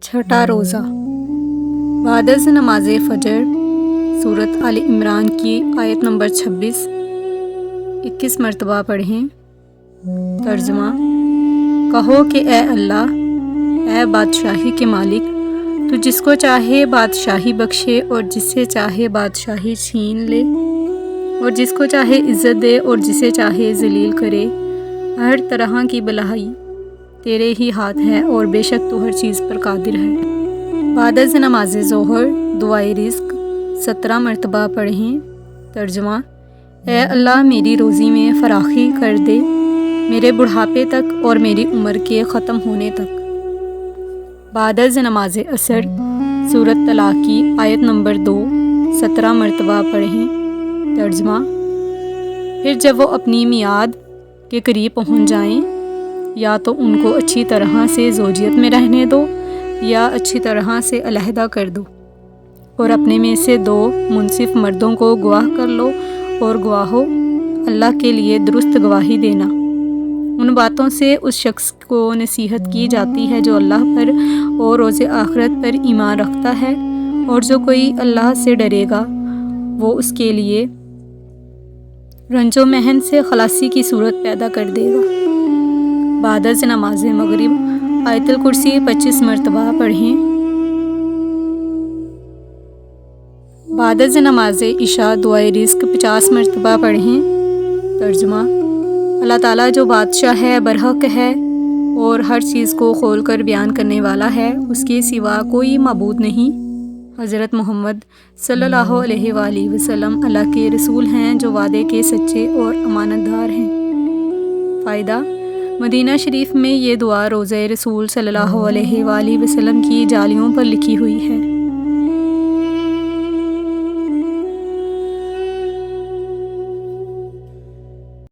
چھٹا روزہ بعد از نماز فجر سورۃ آل عمران کی آیت نمبر 21 مرتبہ پڑھیں۔ ترجمہ: کہو کہ اے اللہ، اے بادشاہی کے مالک، تو جس کو چاہے بادشاہی بخشے اور جس سے چاہے بادشاہی چھین لے، اور جس کو چاہے عزت دے اور جسے چاہے ذلیل کرے۔ ہر طرح کی بھلائی تیرے ہی ہاتھ ہے اور بے شک تو ہر چیز پر قادر ہے۔ بعد از نماز ظہر دعائے رزق 17 مرتبہ پڑھیں۔ ترجمہ: اے اللہ، میری روزی میں فراخی کر دے، میرے بڑھاپے تک اور میری عمر کے ختم ہونے تک۔ بعد از نماز عصر سورۃ طلاق کی آیت نمبر 2 17 مرتبہ پڑھیں۔ ترجمہ: پھر جب وہ اپنی میعاد کے قریب پہنچ جائیں، یا تو ان کو اچھی طرح سے زوجیت میں رہنے دو یا اچھی طرح سے علیحدہ کر دو، اور اپنے میں سے 2 منصف مردوں کو گواہ کر لو، اور گواہو، اللہ کے لیے درست گواہی دینا۔ ان باتوں سے اس شخص کو نصیحت کی جاتی ہے جو اللہ پر اور روز آخرت پر ایمان رکھتا ہے، اور جو کوئی اللہ سے ڈرے گا وہ اس کے لیے رنج و محن سے خلاصی کی صورت پیدا کر دے گا۔ بعد از نماز مغرب آیت الکرسی 25 مرتبہ پڑھیں۔ بعد از نماز عشاء دعائے رزق 50 مرتبہ پڑھیں۔ ترجمہ: اللہ تعالیٰ جو بادشاہ ہے، برحق ہے اور ہر چیز کو کھول کر بیان کرنے والا ہے، اس کے سوا کوئی معبود نہیں۔ حضرت محمد صلی اللہ علیہ وآلہ وسلم اللہ کے رسول ہیں جو وعدے کے سچے اور امانت دار ہیں۔ فائدہ: مدینہ شریف میں یہ دعا روضہ رسول صلی اللہ علیہ وآلہ وسلم کی جالیوں پر لکھی ہوئی ہے۔